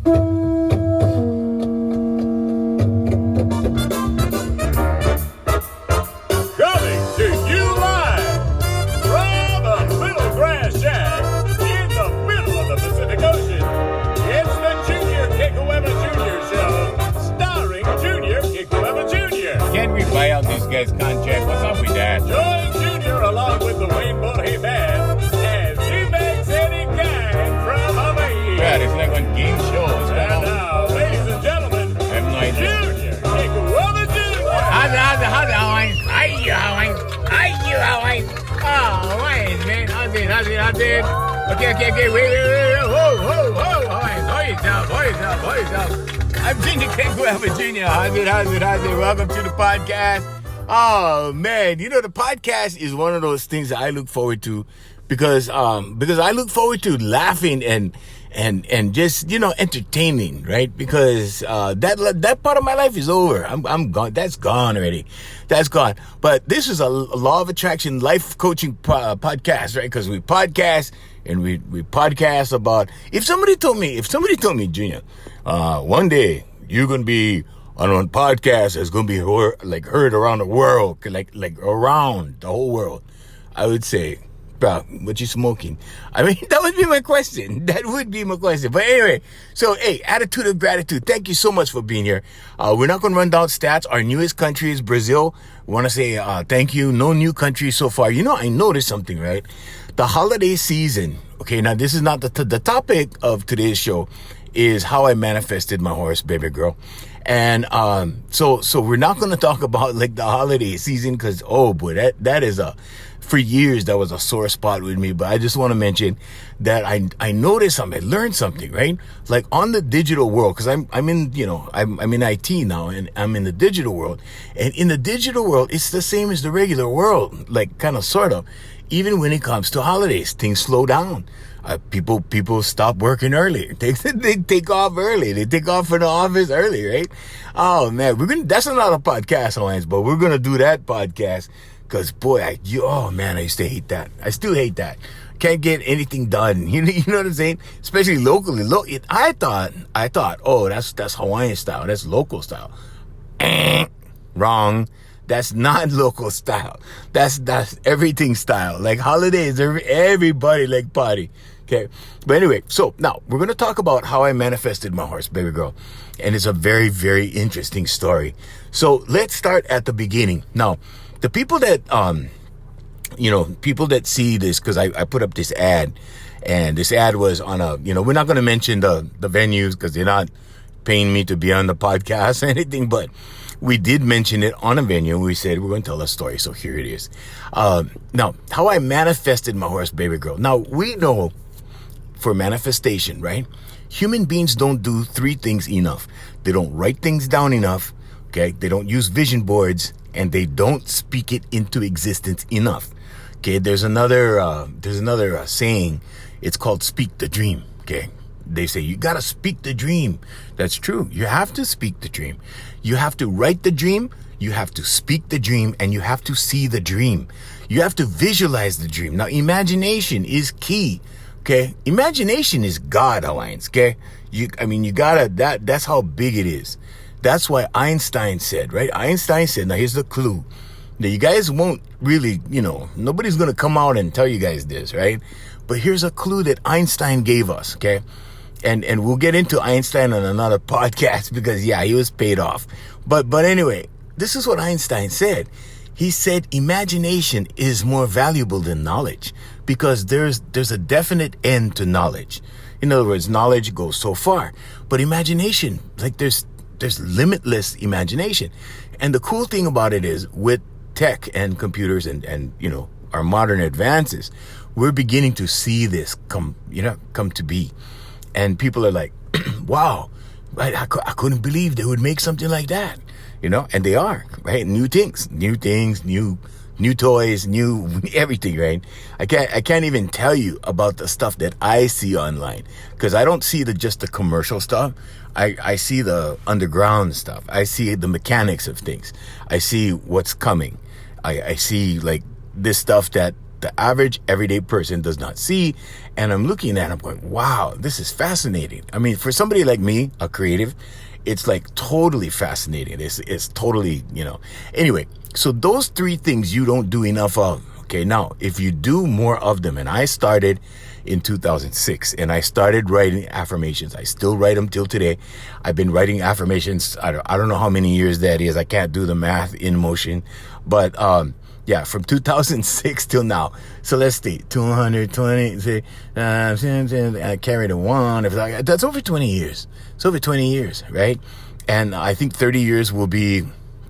Buy out this guy's contract. What's up with that? Join Junior along with the Rainbow Hay Band as he makes any kind from Hawaii. Yeah, it's like on game shows. And now, ladies and gentlemen, I have no idea. Junior, take over Junior. How's Hawaii? How you Hawaii? Oh, Hawaii, man. How's it? Okay, wait. Whoa, Hawaii. Hold yourself. I'm Junior Kangaroo, Virginia. How's it? Welcome to the podcast. Oh man, the podcast is one of those things that I look forward to because I look forward to laughing and just entertaining, right? Because that part of my life is over. I'm gone. That's gone already. That's gone. But this is a law of attraction life coaching podcast, right? Because we podcast and we podcast about. If somebody told me, Junior, one day you're gonna be on a podcast that's gonna be heard around the world, like around the whole world, I would say, bro, what you smoking? I mean, that would be my question. But anyway, so hey, attitude of gratitude. Thank you so much for being here. We're not gonna run down stats. Our newest country is Brazil. We want to say thank you. No new country so far. I noticed something, right? The holiday season. Okay, now this is not the topic of today's show. Is how I manifested my horse, baby girl. And so we're not going to talk about like the holiday season because, oh boy, that is for years that was a sore spot with me. But I just want to mention that I noticed something, I learned something, right? Like on the digital world, because I'm in IT now and I'm in the digital world. And in the digital world, it's the same as the regular world, like kind of sort of. Even when it comes to holidays, things slow down. People stop working early. They take off early. They take off from the office early, right? Oh man, that's another podcast, Alliance, but we're gonna do that podcast because boy, I used to hate that. I still hate that. Can't get anything done. You know what I'm saying? Especially locally. I thought, oh, that's Hawaiian style. That's local style. Wrong. That's not local style. That's everything style. Like holidays, everybody like party. Okay. But anyway, so now we're going to talk about how I manifested my horse, baby girl. And it's a very, very interesting story. So let's start at the beginning. Now, the people that, people that see this, because I put up this ad, and this ad was on we're not going to mention the venues because they're not paying me to be on the podcast or anything, but we did mention it on a venue. We said we're going to tell a story. So here it is. Now, how I manifested my horse, baby girl. Now, we know for manifestation, right? Human beings don't do three things enough. They don't write things down enough. Okay. They don't use vision boards and they don't speak it into existence enough. Okay. There's another saying. It's called speak the dream. Okay. They say you got to speak the dream. That's true. You have to speak the dream. You have to write the dream. You have to speak the dream and you have to see the dream. You have to visualize the dream. Now, imagination is key. Okay. Imagination is God, Hawaiians. Okay. That's how big it is. That's why Einstein said, right? Einstein said, now here's the clue. Now you guys won't really, nobody's going to come out and tell you guys this, right? But here's a clue that Einstein gave us. Okay. And we'll get into Einstein on another podcast because he was paid off. But anyway, this is what Einstein said. He said imagination is more valuable than knowledge because there's a definite end to knowledge. In other words, knowledge goes so far, but imagination, like there's limitless imagination. And the cool thing about it is with tech and computers and our modern advances, we're beginning to see this come to be. And people are like, wow, right? I couldn't believe they would make something like that, and they are, right? New things, new toys, new everything, right? I can't even tell you about the stuff that I see online because I don't see just the commercial stuff. I see the underground stuff. I see the mechanics of things. I see what's coming. I see like this stuff that the average everyday person does not see. And I'm looking at it, I'm going, wow, this is fascinating. I mean, for somebody like me, a creative, it's like totally fascinating. It's totally, Anyway, so those 3 things you don't do enough of. Okay, now, if you do more of them, and I started in 2006, and I started writing affirmations. I still write them till today. I've been writing affirmations. I don't know how many years that is. I can't do the math in motion. But, from 2006 till now. So let's see, 220, I carried a 1. That's over 20 years. It's over 20 years, right? And I think 30 years will be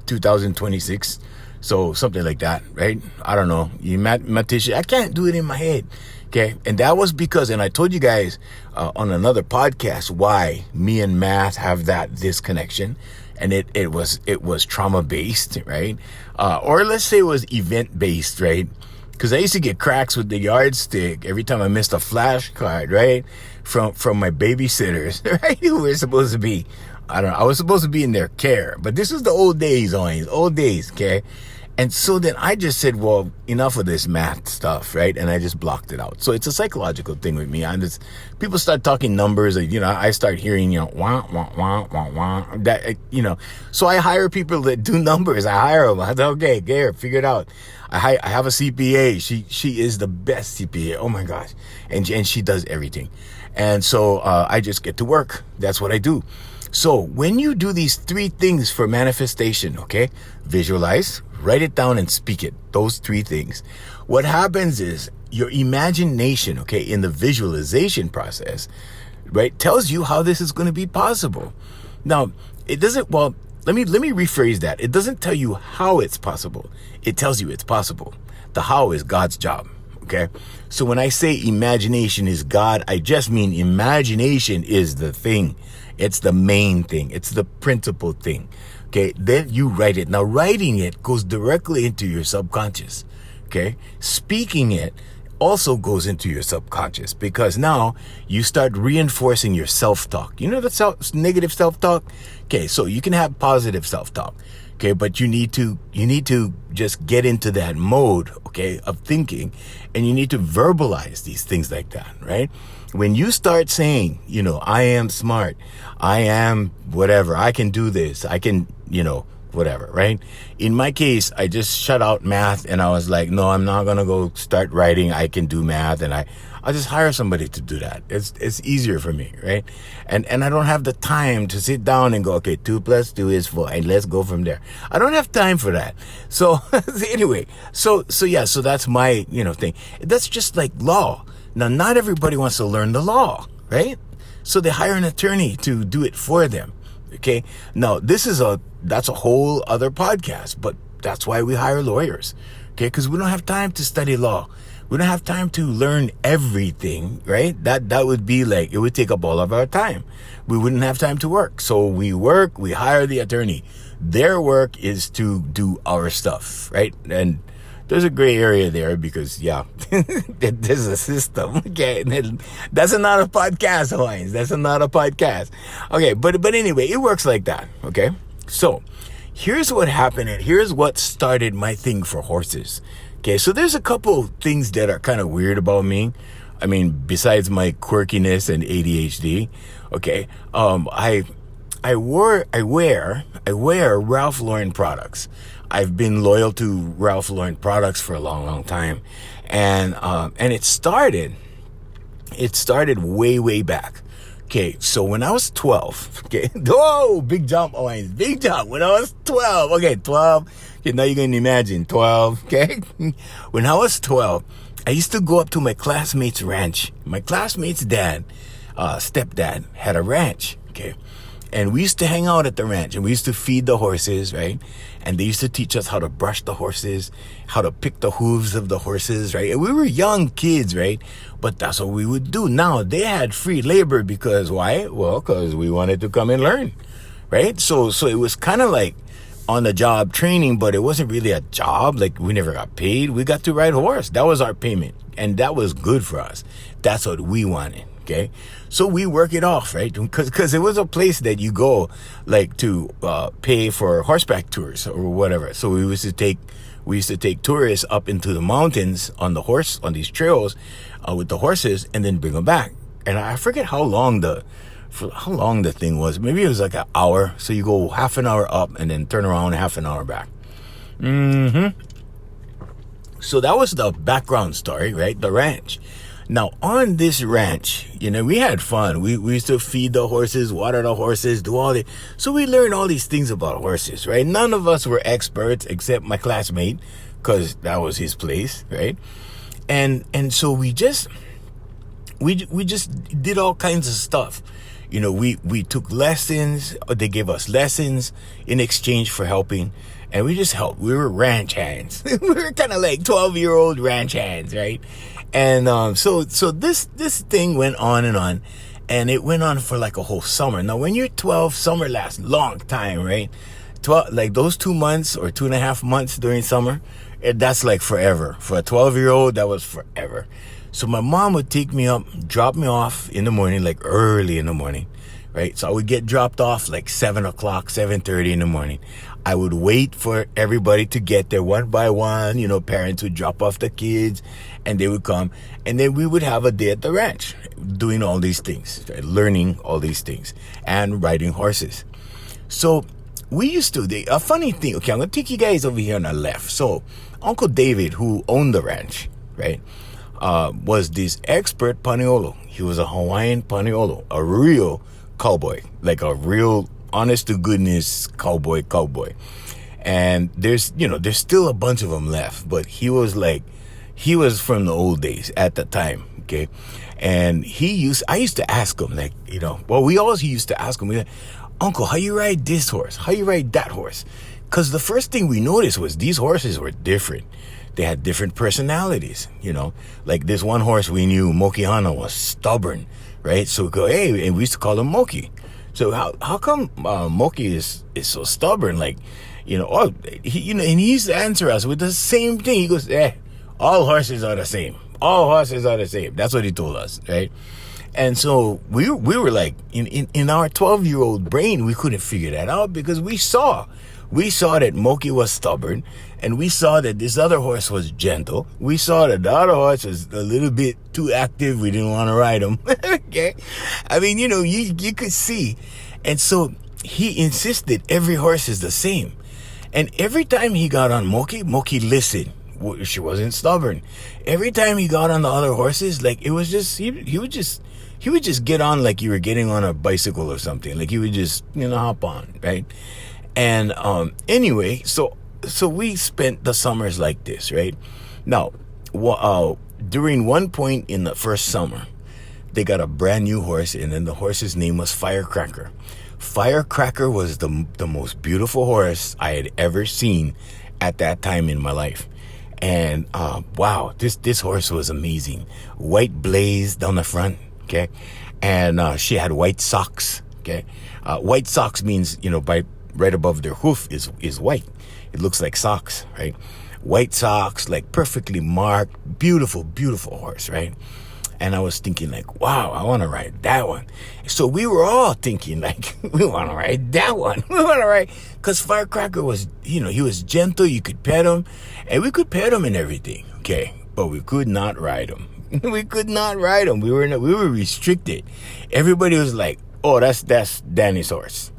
2026. So something like that, right? I don't know. You mathematician, I can't do it in my head. Okay. And that was because, and I told you guys on another podcast why me and math have that disconnection. And it was trauma based, right? Or let's say it was event based, right? Because I used to get cracks with the yardstick every time I missed a flashcard, right? From my babysitters, right? Who were supposed to be, I don't know, I was supposed to be in their care. But this was the old days, okay? And so then I just said, well, enough of this math stuff, right? And I just blocked it out. So it's a psychological thing with me. People start talking numbers, I start hearing, wah, wah, wah, wah, wah, that, So I hire people that do numbers. I hire them. I said, okay, Gare, figure it out. I have a CPA. She is the best CPA. Oh my gosh. And she does everything. And so I just get to work. That's what I do. So when you do these 3 things for manifestation, okay, visualize, write it down, and speak it, those 3 things, what happens is your imagination, okay, in the visualization process, right, tells you how this is going to be possible. Now, it doesn't, well, let me rephrase that. It doesn't tell you how it's possible. It tells you it's possible. The how is God's job. Okay. So when I say imagination is God, I just mean imagination is the thing. It's the main thing. It's the principal thing. Okay. Then you write it. Now writing it goes directly into your subconscious. Okay. Speaking it also goes into your subconscious because now you start reinforcing your self-talk. You know the negative self-talk? Okay. So you can have positive self-talk. Okay, but you need to just get into that mode, okay, of thinking, and you need to verbalize these things like that, right? When you start saying, I am smart, I am whatever, I can do this, I can, whatever, right? In my case, I just shut out math and I was like, no, I'm not going to go start writing. I can do math. And I'll just hire somebody to do that. It's easier for me, right? And I don't have the time to sit down and go, okay, 2 + 2 is 4 and let's go from there. I don't have time for that. So anyway, so that's my, thing. That's just like law. Now, not everybody wants to learn the law, right? So they hire an attorney to do it for them. Okay. Now that's a whole other podcast, but that's why we hire lawyers. Okay. Because we don't have time to study law. We don't have time to learn everything, right? That would be like, it would take up all of our time. We wouldn't have time to work. So we hire the attorney. Their work is to do our stuff, right? And there's a gray area there because, there's a system. Okay, that's another podcast, Hawaiians. That's another podcast. Okay, but anyway, it works like that. Okay, so here's what happened, and here's what started my thing for horses. Okay, so there's a couple things that are kind of weird about me. I mean, besides my quirkiness and ADHD. Okay, I wear Ralph Lauren products. I've been loyal to Ralph Lauren products for a long, long time. And it started way back. Okay. So when I was 12, okay. Whoa, big jump. Oh, big jump. When I was 12, okay, 12. Okay. Now you can imagine 12. Okay. When I was 12, I used to go up to my classmate's ranch. My classmate's dad, stepdad had a ranch. Okay. And we used to hang out at the ranch and we used to feed the horses, right? And they used to teach us how to brush the horses, how to pick the hooves of the horses, right? And we were young kids, right? But that's what we would do. Now, they had free labor because why? Well, because we wanted to come and learn, right? So it was kind of like on the job training, but it wasn't really a job. Like we never got paid. We got to ride horse. That was our payment. And that was good for us. That's what we wanted. Okay, so we work it off, right? Because it was a place that you go like to pay for horseback tours or whatever. So we used to take tourists up into the mountains on these trails with the horses, and then bring them back. And I forget how long the thing was. Maybe it was like an hour. So you go half an hour up and then turn around half an hour back. So that was the background story, right? The ranch. Now, on this ranch, we had fun. We used to feed the horses, water the horses, do all the... So we learned all these things about horses, right? None of us were experts except my classmate, because that was his place, right? And so we just did all kinds of stuff. We took lessons. They gave us lessons in exchange for helping. And we just helped. We were ranch hands. We were kind of like 12-year-old ranch hands, right? And so this thing went on, and it went on for like a whole summer. Now, when you're 12, summer lasts long time, right? 12, like those 2 months or 2.5 months during summer, that's like forever. For a 12-year-old, that was forever. So my mom would take me up, drop me off in the morning, like early in the morning, right? So I would get dropped off like 7 o'clock, 7:30 in the morning. I would wait for everybody to get there one by one. Parents would drop off the kids and they would come. And then we would have a day at the ranch doing all these things, right? Learning all these things and riding horses. So we used to, a funny thing, okay, I'm going to take you guys over here on the left. So Uncle David, who owned the ranch, right, was this expert paniolo. He was a Hawaiian paniolo, a real cowboy, like a real honest to goodness cowboy. And there's still a bunch of them left, but he was from the old days at the time. Okay. And I used to ask him, we always used to ask him, Uncle, how you ride this horse? How you ride that horse? Because the first thing we noticed was these horses were different. They had different personalities, like this one horse we knew, Mokihana, was stubborn, right? So we go, hey, and we used to call him Moki. So how come Moki is so stubborn? Like, and he used to answer us with the same thing. He goes, all horses are the same. All horses are the same. That's what he told us, right? And so we were like, in our 12-year-old brain, we couldn't figure that out because we saw that Moki was stubborn, and we saw that this other horse was gentle. We saw that the other horse was a little bit too active. We didn't want to ride him. Okay. I mean, you could see. And so he insisted every horse is the same. And every time he got on Moki listened. She wasn't stubborn. Every time he got on the other horses, like it was just, he would just get on like you were getting on a bicycle or something. Like he would just, hop on, right? And anyway, so we spent the summers like this, right? Now, during one point in the first summer, they got a brand new horse, and then the horse's name was Firecracker. Firecracker was the most beautiful horse I had ever seen at that time in my life. And wow, this horse was amazing. White blaze down the front, okay? And she had white socks, okay? White socks means, right above their hoof is white. It looks like socks, right? White socks, like perfectly marked, beautiful, beautiful horse, right? And I was thinking like, wow, I want to ride that one. So we were all thinking like, we want to ride that one. We want to ride, because Firecracker was, he was gentle. You could pet him, and we could pet him and everything, okay? But we could not ride him. We could not ride him. We were restricted. Everybody was like, oh, that's Danny's horse.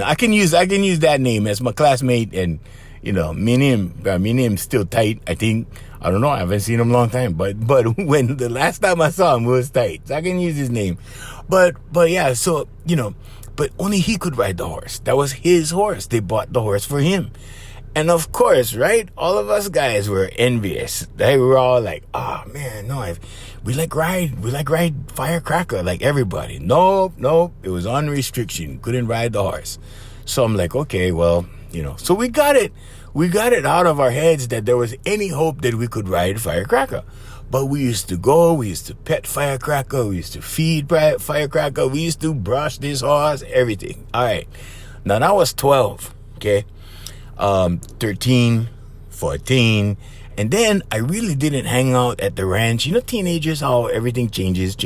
I can use that name as my classmate, and me and him still tight. I think, I don't know, I haven't seen him a long time, but when the last time I saw him, we was tight, so I can use his name. But yeah, so but only he could ride the horse. That was his horse. They bought the horse for him, and of course, right, all of us guys were envious. They were all like, oh man, no, we like ride Firecracker like everybody. Nope, it was on restriction. Couldn't ride the horse. So I'm like, okay, well, so we got it out of our heads that there was any hope that we could ride Firecracker. But we used to pet Firecracker, we used to feed Firecracker, we used to brush this horse, everything. All right. Now that was 12, okay? 13, 14, and then I really didn't hang out at the ranch. Teenagers, how everything changes.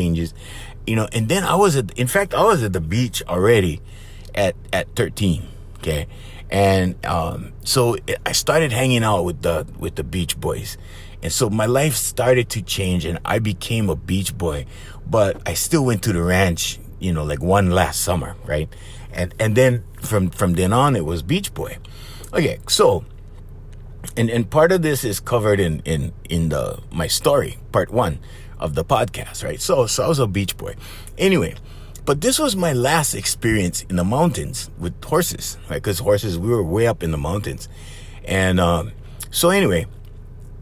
and then I was at the beach already at 13. Okay. And, so I started hanging out with the beach boys. And so my life started to change and I became a beach boy, but I still went to the ranch, like one last summer. Right. And then from then on, it was beach boy. Okay. So, and part of this is covered in my story, part 1 of the podcast, right? So I was a beach boy. Anyway, but this was my last experience in the mountains with horses, right? Because horses, we were way up in the mountains. And so anyway,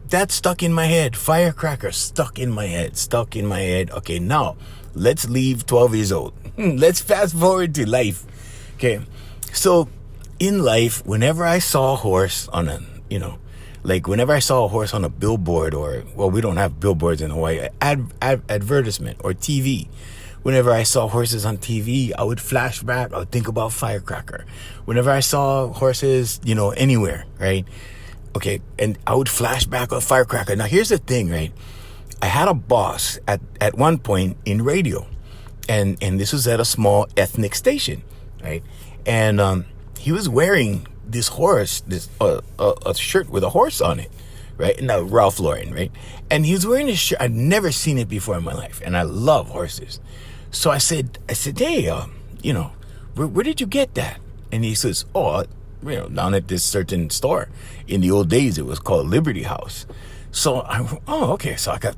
that stuck in my head. Firecracker stuck in my head. Okay, now let's leave 12 years old. Let's fast forward to life. Okay, so in life, whenever I saw a horse on whenever I saw a horse on a billboard we don't have billboards in Hawaii, advertisement or TV. Whenever I saw horses on TV, I would flash back. I would think about Firecracker. Whenever I saw horses, anywhere, right? Okay, and I would flash back on Firecracker. Now, here's the thing, right? I had a boss at one point in radio, and this was at a small ethnic station, right? And he was wearing this horse, a shirt with a horse on it, right? Now, Ralph Lauren, right? And he was wearing this shirt. I'd never seen it before in my life, and I love horses. So I said, hey, where did you get that? And he says, down at this certain store. In the old days, it was called Liberty House. So okay. So I got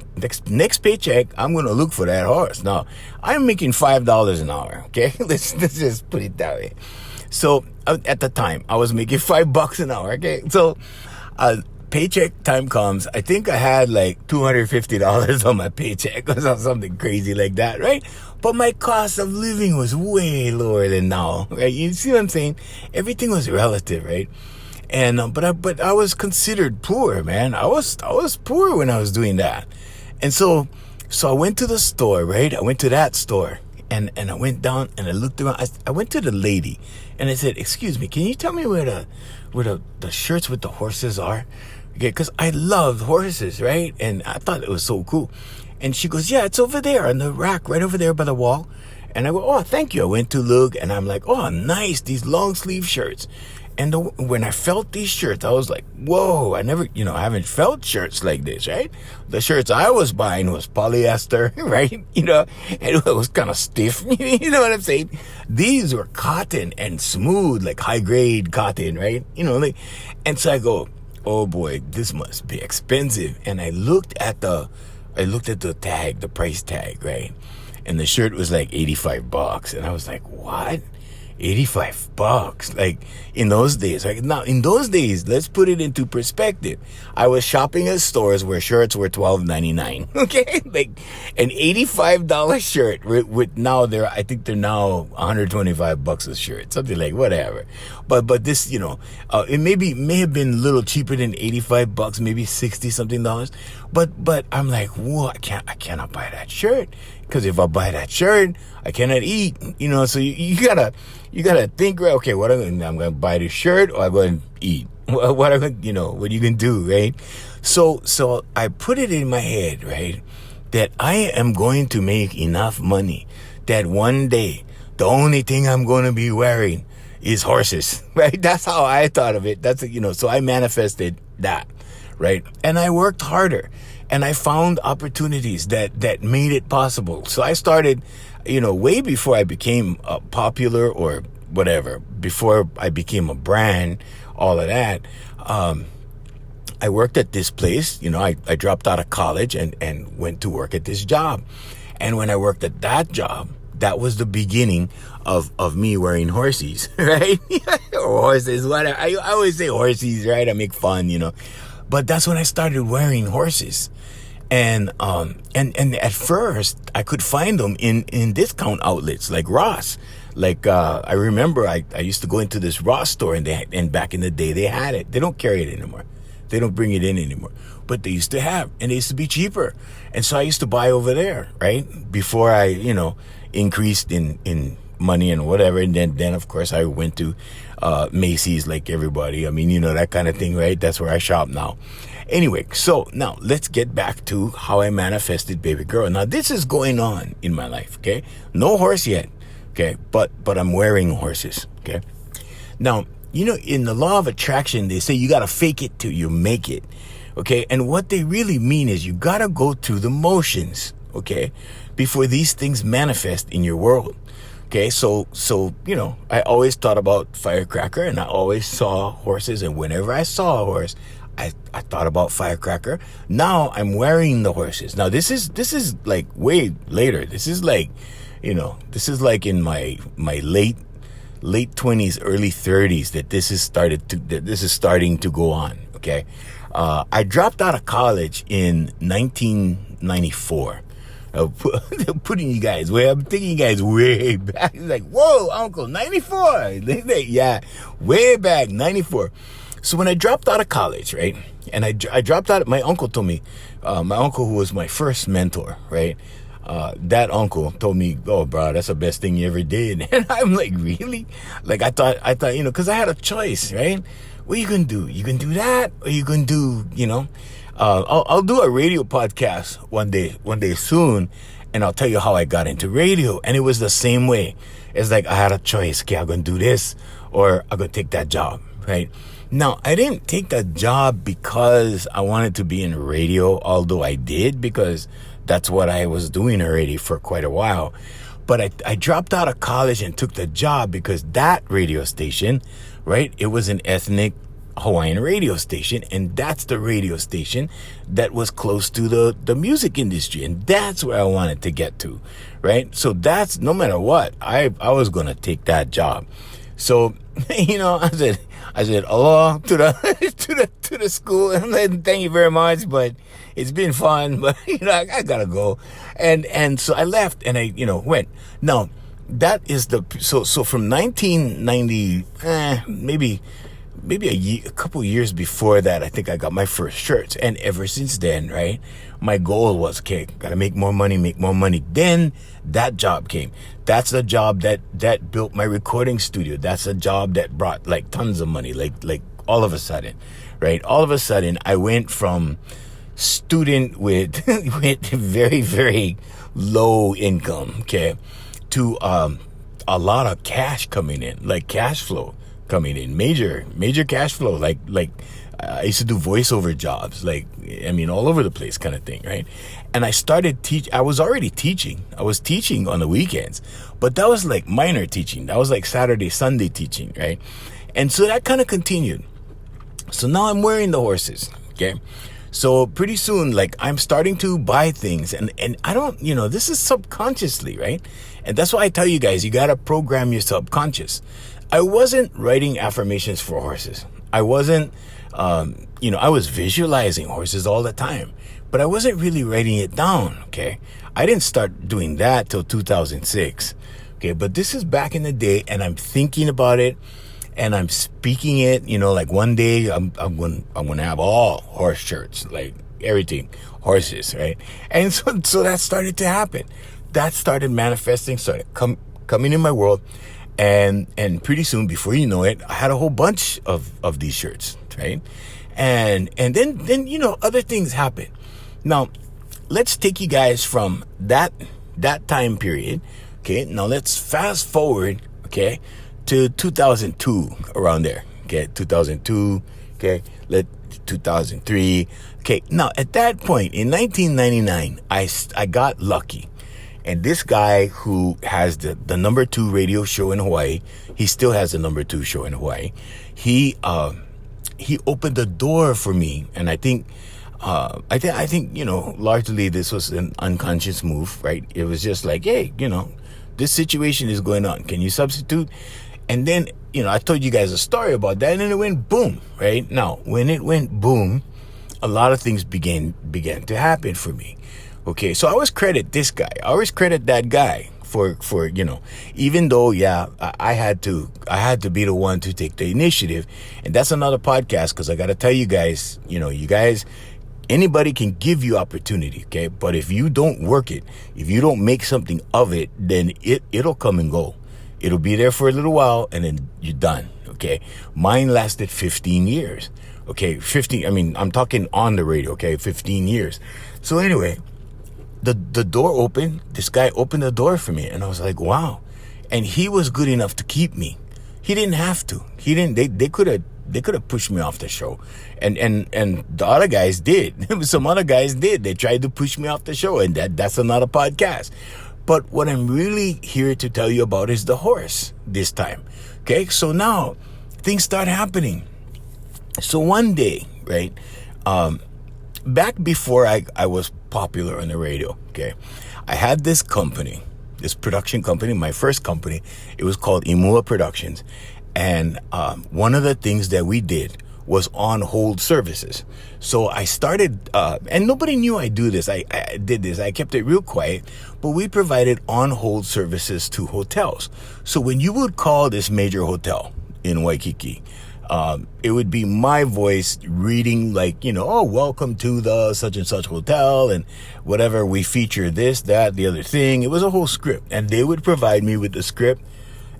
next paycheck, I'm going to look for that horse. Now, I'm making $5 an hour. Okay. Let's just put it that way. So at the time I was making $5 an hour. Okay. So, paycheck time comes. I think I had like $250 on my paycheck or something crazy like that, right? But my cost of living was way lower than now, right? You see what I'm saying? Everything was relative, right? And but I was considered poor, man. I was poor when I was doing that, and so I went to the store, right? I went to that store, and I went down and I looked around. I went to the lady, and I said, "Excuse me, can you tell me where the shirts with the horses are?" Okay, because I loved horses, right? And I thought it was so cool. And she goes, "Yeah, it's over there on the rack, right over there by the wall." And I go, "Oh, thank you." I went to look, and I'm like, "Oh, nice, these long sleeve shirts." And when I felt these shirts, I was like, whoa, I never, I haven't felt shirts like this, right? The shirts I was buying was polyester, right? And it was kind of stiff, you know what I'm saying? These were cotton and smooth, like high grade cotton, right? And so I go, oh boy, this must be expensive. And I looked at the tag, the price tag, right? And the shirt was like $85. And I was like, what? $85, like in those days, right? Now, in those days, let's put it into perspective. I was shopping at stores where shirts were $12.99. Okay, like an $85 shirt with now I think they're now $125 a shirt, something like whatever. But this, it may have been a little cheaper than $85, maybe $60 something. But I'm like, whoa, I cannot buy that shirt. Because if I buy that shirt, I cannot eat, so you gotta think, right? Okay, I'm going to buy the shirt or I'm going to eat. What are what you can do, right? So I put it in my head, right, that I am going to make enough money that one day the only thing I'm going to be wearing is horses, right? That's how I thought of it. That's, so I manifested that, right? And I worked harder. And I found opportunities that made it possible. So I started, way before I became popular or whatever, before I became a brand, all of that. I worked at this place. I dropped out of college and went to work at this job. And when I worked at that job, that was the beginning of me wearing horsies, right? Or horses, whatever. I always say horsies, right? I make fun, But that's when I started wearing horses. And at first I could find them in discount outlets like Ross. Like, I remember I used to go into this Ross store and back in the day they had it. They don't carry it anymore. They don't bring it in anymore, but they used to have, and it used to be cheaper. And so I used to buy over there, right? Before I, increased in money and whatever. And then of course, I went to Macy's like everybody. I mean, that kind of thing, right? That's where I shop now. Anyway, so now let's get back to how I manifested baby girl. Now, this is going on in my life, okay? No horse yet, okay? But I'm wearing horses, okay? Now, in the law of attraction, they say you got to fake it till you make it, okay? And what they really mean is you got to go through the motions, okay, before these things manifest in your world. Okay, so I always thought about Firecracker, and I always saw horses, and whenever I saw a horse, I thought about Firecracker. Now I'm wearing the horses. Now this is like way later. This is like, this is like in my late 20s, early 30s that this is starting to go on. Okay, I dropped out of college in 1994. I'm taking you guys way back. It's like, whoa, Uncle, 94. Yeah, way back, 94. So when I dropped out of college, right, and I dropped out, my uncle told me, my uncle who was my first mentor, right, that uncle told me, oh, bro, that's the best thing you ever did. And I'm like, really? Like, I thought, because I had a choice, right? What are you going to do? You can do that, or you can do, I'll do a radio podcast one day soon, and I'll tell you how I got into radio. And it was the same way. It's like I had a choice. Okay, I'm going to do this, or I'm going to take that job, right? Now, I didn't take that job because I wanted to be in radio, although I did, because that's what I was doing already for quite a while. But I dropped out of college and took the job because that radio station, right, it was an ethnic Hawaiian radio station, and that's the radio station that was close to the music industry, and that's where I wanted to get to, right? So that's, no matter what, I was going to take that job. So, I said hello to the school, and then thank you very much, but it's been fun, but I gotta go. And so I left, and I went. Now, that is so from 1990, maybe a couple years before that, I think I got my first shirts. And ever since then, right, my goal was, okay, gotta make more money. Then that job came. That's the job that built my recording studio. That's a job that brought like tons of money, like all of a sudden, right? All of a sudden, I went from student with very, very low income, okay, to a lot of cash coming in, like cash flow coming in, major cash flow, like I used to do voiceover jobs, all over the place kind of thing, right? And I started I was already teaching. I was teaching on the weekends, but that was like minor teaching. That was like Saturday, Sunday teaching, right? And so that kind of continued. So now I'm wearing the horses, okay? So pretty soon, like, I'm starting to buy things, and I don't, this is subconsciously, right? And that's why I tell you guys, you got to program your subconscious. I wasn't writing affirmations for horses. I wasn't, I was visualizing horses all the time, but I wasn't really writing it down, okay? I didn't start doing that till 2006, okay? But this is back in the day, and I'm thinking about it, and I'm speaking it, like one day I'm going to have all horse shirts, like everything, horses, right? And so that started to happen. That started manifesting, started coming in my world. And pretty soon, before you know it, I had a whole bunch of these shirts, right? And then other things happen. Now, let's take you guys from that time period, okay? Now let's fast forward, okay, to 2002, around there, okay? 2002, okay? 2003, okay? Now, at that point, in 1999, I got lucky. And this guy who has the number 2 radio show in Hawaii, he still has the number 2 show in Hawaii. He opened the door for me, and I think largely this was an unconscious move, right? It was just like, hey, this situation is going on. Can you substitute? And then I told you guys a story about that, and then it went boom, right? Now, when it went boom, a lot of things began to happen for me. Okay, so I always credit this guy. I always credit that guy for even though, I had to be the one to take the initiative. And that's another podcast, because I got to tell you guys, you guys, anybody can give you opportunity, okay? But if you don't work it, if you don't make something of it, then it'll come and go. It'll be there for a little while, and then you're done, okay? Mine lasted 15 years, okay? 15, I mean, I'm talking on the radio, okay? 15 years. So anyway, the door opened. This guy opened the door for me, and I was like, wow. And he was good enough to keep me. He didn't have to. He didn't. They could have pushed me off the show, and the other guys did. Some other guys did. They tried to push me off the show, and that's another podcast. But what I'm really here to tell you about is the horse this time. Okay, so now things start happening. So one day, right, back before I was popular on the radio, okay, I had this company, this production company, my first company. It was called Imua Productions. And one of the things that we did was on-hold services. So I started, and nobody knew I do this. I did this. I kept it real quiet. But we provided on-hold services to hotels. So when you would call this major hotel in Waikiki, it would be my voice reading like, oh, welcome to the such and such hotel and whatever. We feature this, that, the other thing. It was a whole script. And they would provide me with the script.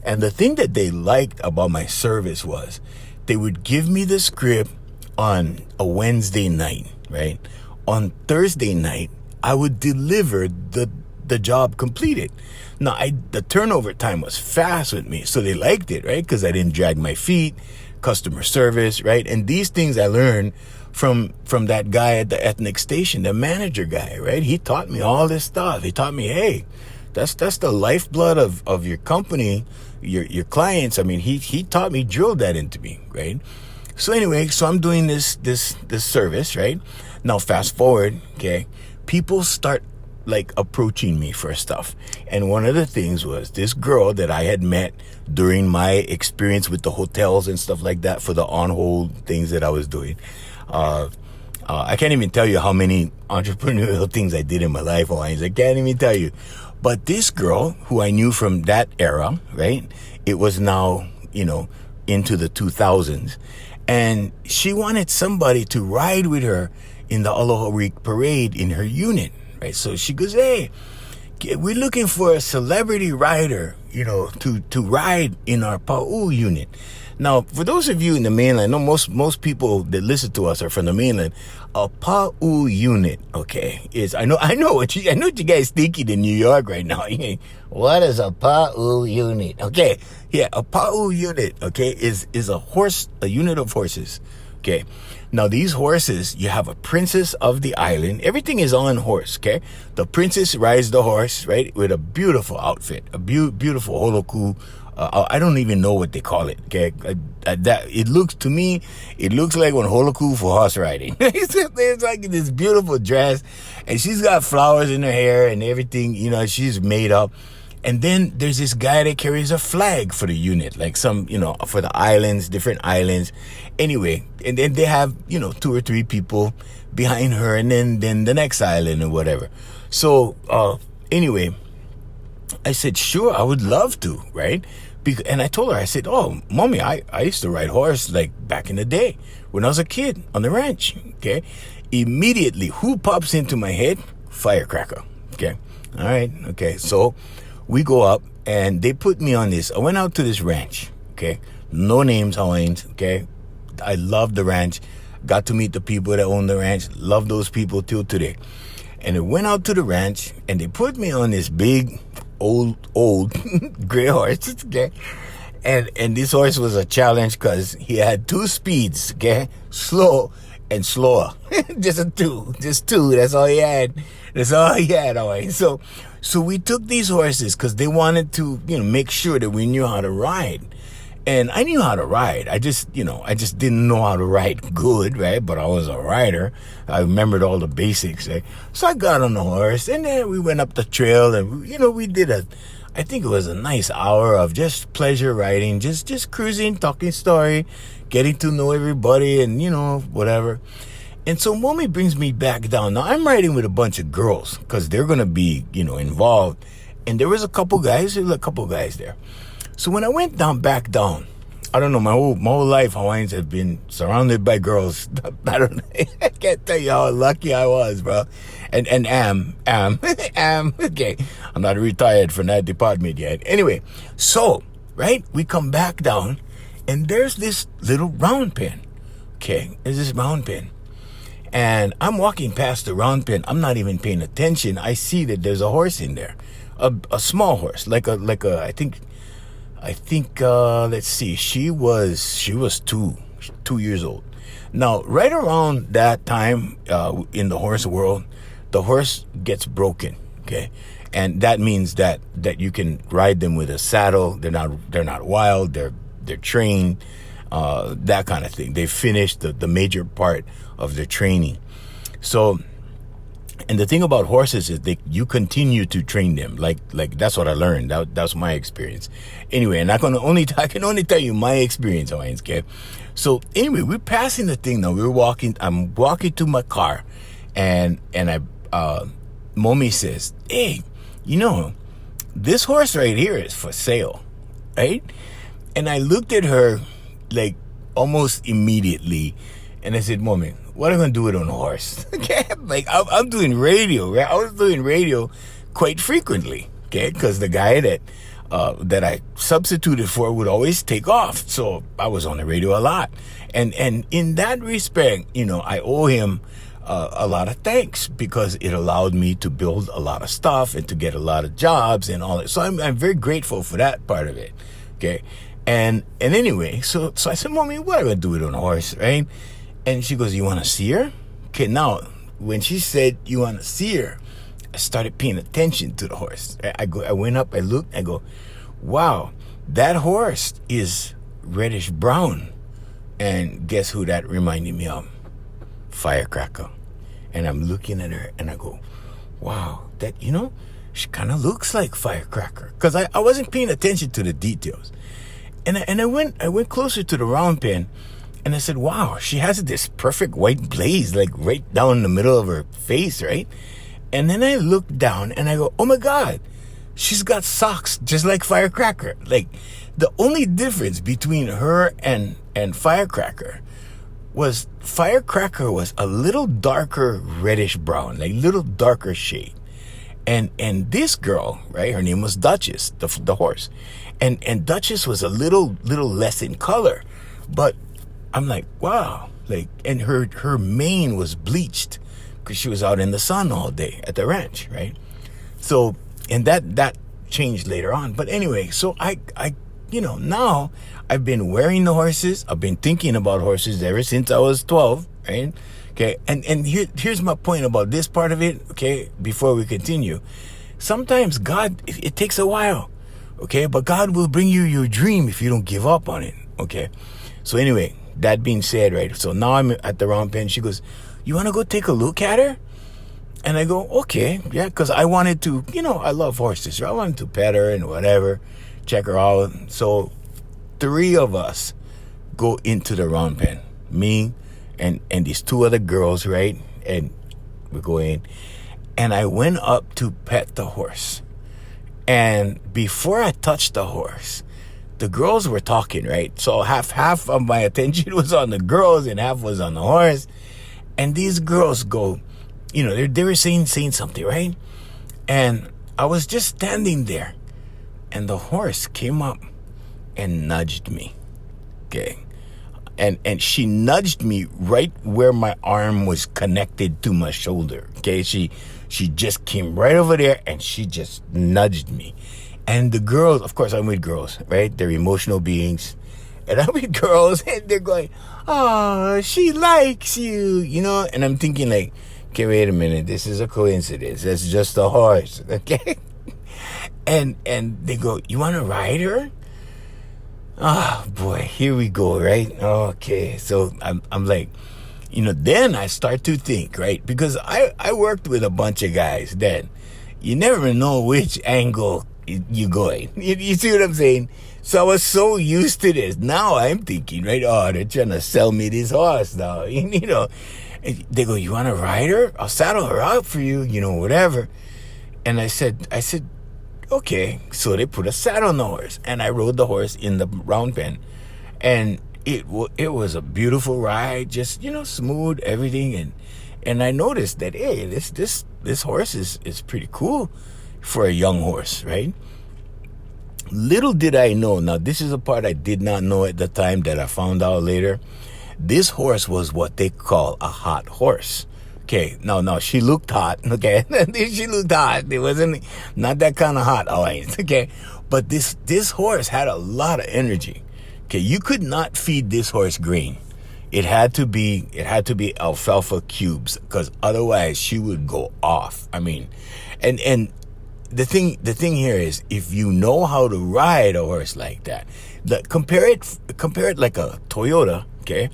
And the thing that they liked about my service was they would give me the script on a Wednesday night, right? On Thursday night, I would deliver the job completed. Now, the turnover time was fast with me, so they liked it, right? Because I didn't drag my feet, customer service, right? And these things I learned from that guy at the ethnic station, the manager guy, right? He taught me all this stuff. He taught me, hey, that's the lifeblood of your company, your clients. I mean, he taught me, drilled that into me, right? So anyway, so I'm doing this service, right? Now fast forward, okay, people start like approaching me for stuff. And one of the things was this girl that I had met during my experience with the hotels and stuff like that for the on-hold things that I was doing. I can't even tell you how many entrepreneurial things I did in my life, Hawaiians. I can't even tell you. But this girl, who I knew from that era, right? It was now, into the 2000s. And she wanted somebody to ride with her in the Aloha Week parade in her unit, right? So she goes, hey, we're looking for a celebrity rider, to ride in our Pa'u unit. Now, for those of you in the mainland, I know most people that listen to us are from the mainland. A Pa'u unit, okay, is I know what you guys thinking in New York right now. What is a Pa'u unit? Okay, yeah, a Pa'u unit, okay, is a unit of horses. Okay, now these horses, you have a princess of the island. Everything is on horse. Okay, the princess rides the horse, right, with a beautiful outfit, a beautiful holoku. I don't even know what they call it. Okay, that it looks like one holoku for horse riding. It's like this beautiful dress, and she's got flowers in her hair and everything. She's made up. And then there's this guy that carries a flag for the unit, like some, for the islands, different islands. Anyway, and then they have, 2 or 3 people behind her, and then the next island or whatever. So, anyway, I said, sure, I would love to, right? And I told her, I said, oh, mommy, I used to ride horse like back in the day when I was a kid on the ranch, okay? Immediately, who pops into my head? Firecracker, okay? All right, okay, so we go up and they put me on this. I went out to this ranch, okay? No names, Hawaiians, okay? I love the ranch. Got to meet the people that own the ranch. Love those people till today. And I went out to the ranch and they put me on this big, old gray horse, okay? And this horse was a challenge because he had 2 speeds, okay? Slow and slower. just two. That's all he had. All right. So we took these horses because they wanted to, make sure that we knew how to ride. And I knew how to ride. I just didn't know how to ride good, right? But I was a rider. I remembered all the basics, right? So I got on the horse and then we went up the trail and, we did I think it was a nice hour of just pleasure riding, just cruising, talking story, getting to know everybody and, whatever. And so mommy brings me back down. Now I'm riding with a bunch of girls because they're going to be, involved. And there was a couple guys there. So when I went back down, I don't know, my whole life, Hawaiians have been surrounded by girls. I can't tell you how lucky I was, bro. And am, okay. I'm not retired from that department yet. Anyway, so right? We come back down, and there's this little round pen. Okay, there's this round pen. And I'm walking past the round pen. I'm not even paying attention. I see that there's a horse in there, a small horse, like a. I think. Let's see. She was 2 years old. Now, right around that time, in the horse world, the horse gets broken. Okay, and that means that you can ride them with a saddle. They're not wild. They're trained. That kind of thing. They finished the major part of their training. So, and the thing about horses is you continue to train them. Like that's what I learned. That's my experience. Anyway, and I can only tell you my experience, Hawaiians, okay? So anyway, we're passing the thing now. I'm walking to my car, and Mommy says, "Hey, this horse right here is for sale," right? And I looked at her like almost immediately, and I said, "Mommy, what am I gonna do with on a horse?" Okay, like I'm doing radio, right? I was doing radio quite frequently, okay, because the guy that I substituted for would always take off, so I was on the radio a lot, and in that respect, I owe him a lot of thanks, because it allowed me to build a lot of stuff and to get a lot of jobs and all that. So I'm very grateful for that part of it, okay. And anyway, so I said, "Mommy, what am I gonna do with on a horse?" Right? And she goes, "You want to see her?" Okay, now, when she said, "You want to see her," I started paying attention to the horse. I went up, I looked, I go, "Wow, that horse is reddish brown." And guess who that reminded me of? Firecracker. And I'm looking at her, and I go, "Wow, that, she kind of looks like Firecracker." Because I wasn't paying attention to the details. And I went closer to the round pen, and I said, "Wow, she has this perfect white blaze, like right down the middle of her face, right?" And then I looked down, and I go, "Oh my God, she's got socks just like Firecracker." Like, the only difference between her and Firecracker was Firecracker was a little darker reddish brown, like little darker shade. And this girl, right, her name was Duchess, the horse. And Duchess was a little less in color. But I'm like, wow. Like, and her mane was bleached because she was out in the sun all day at the ranch, right? So, and that changed later on. But anyway, so I now I've been wearing the horses. I've been thinking about horses ever since I was 12, right? Okay, and here's my point about this part of it, okay, before we continue. Sometimes God, it takes a while, okay, but God will bring you your dream if you don't give up on it, okay? So anyway, that being said, right, so now I'm at the round pen. She goes, "You want to go take a look at her?" And I go, "Okay, yeah," because I wanted to, I love horses, so I wanted to pet her and whatever, check her out. So 3 of us go into the round pen, me and these 2 other girls, right? And we go in, and I went up to pet the horse. And before I touched the horse, the girls were talking, right? So half of my attention was on the girls and half was on the horse. And these girls go, they were saying something, right? And I was just standing there, and the horse came up and nudged me, okay? And she nudged me right where my arm was connected to my shoulder, okay? She just came right over there, and she just nudged me. And the girls, of course, I'm with girls, right? They're emotional beings. And I'm with girls, and they're going, "Oh, she likes you," And I'm thinking like, okay, wait a minute. This is a coincidence. That's just a horse, okay? And they go, "You want to ride her?" Oh, boy, here we go, right? Okay, so I'm like, then I start to think, right? Because I worked with a bunch of guys that you never know which angle you're going. You see what I'm saying? So I was so used to this. Now I'm thinking, right? Oh, they're trying to sell me this horse now, And they go, "You want to ride her? I'll saddle her out for you, whatever." And I said, okay. So they put a saddle on the horse, and I rode the horse in the round pen, and it was a beautiful ride, just smooth everything, and I noticed that, hey, this horse is pretty cool for a young horse, right? Little did I know, now this is a part I did not know at the time that I found out later. This horse was what they call a hot horse. Okay, no, she looked hot, okay? She looked hot. It wasn't, not that kind of hot, always, okay? But this horse had a lot of energy. Okay, you could not feed this horse grain. It had to be alfalfa cubes, because otherwise she would go off. I mean, and the thing here is, if you know how to ride a horse like that, compare it like a Toyota, okay,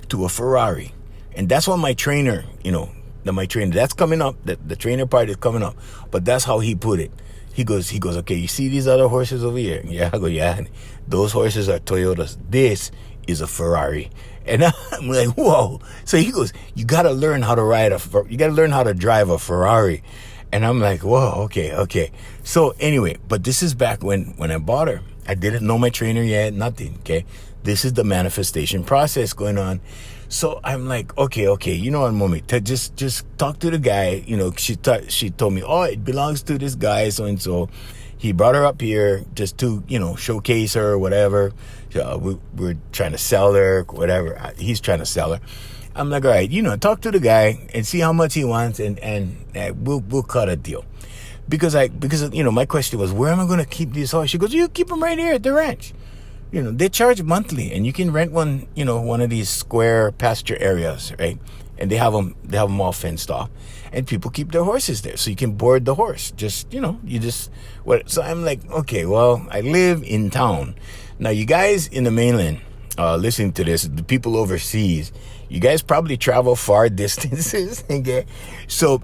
to a Ferrari. And that's what my trainer, that's coming up, the trainer part is coming up, but that's how he put it. He goes, okay, you see these other horses over here? Yeah, I go, yeah, those horses are Toyotas. This is a Ferrari. And I'm like, whoa. So he goes, you got to learn how to drive a Ferrari. And I'm like, whoa, okay. So anyway, but this is back when I bought her. I didn't know my trainer yet, nothing, okay? This is the manifestation process going on. So I'm like, okay, you know what, mommy, just talk to the guy. She told me, oh, it belongs to this guy, so-and-so. He brought her up here just to, showcase her or whatever. We're trying to sell her, whatever. He's trying to sell her. I'm like, all right, talk to the guy and see how much he wants, and we'll cut a deal. Because my question was, where am I going to keep these horses? She goes, you keep them right here at the ranch. They charge monthly, and you can rent one of these square pasture areas, right? And they have them all fenced off, and people keep their horses there, so you can board the horse. So I'm like, okay, well, I live in town. Now, you guys in the mainland, listening to this, the people overseas, you guys probably travel far distances, okay? So,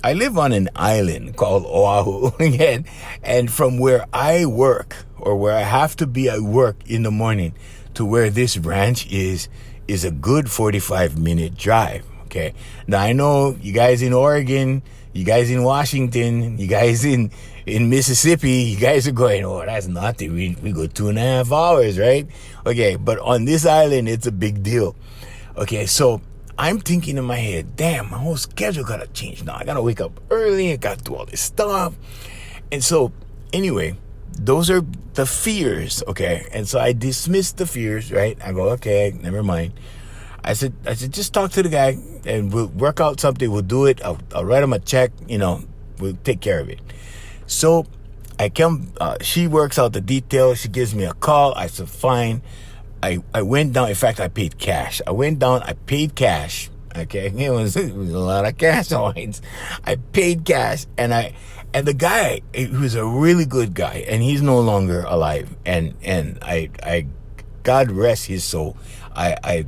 I live on an island called Oahu, again, and from where I work, or where I have to be at work in the morning, to where this ranch is a good 45-minute drive, okay? Now, I know you guys in Oregon, you guys in Washington, you guys in Mississippi, you guys are going, oh, that's nothing. We go 2.5 hours, right? Okay, but on this island, it's a big deal. Okay, so I'm thinking in my head, damn, my whole schedule got to change now. I got to wake up early. I got to do all this stuff. And so, anyway, those are the fears, okay? And so I dismissed the fears, right? I go, okay, never mind. I said, just talk to the guy and we'll work out something. We'll do it. I'll write him a check. We'll take care of it. So I come, she works out the details. She gives me a call. I said, fine. I went down. In fact, I paid cash. I went down. I paid cash. Okay, it was a lot of cash lines. I paid cash, and the guy, he was a really good guy, and he's no longer alive. And I God rest his soul. I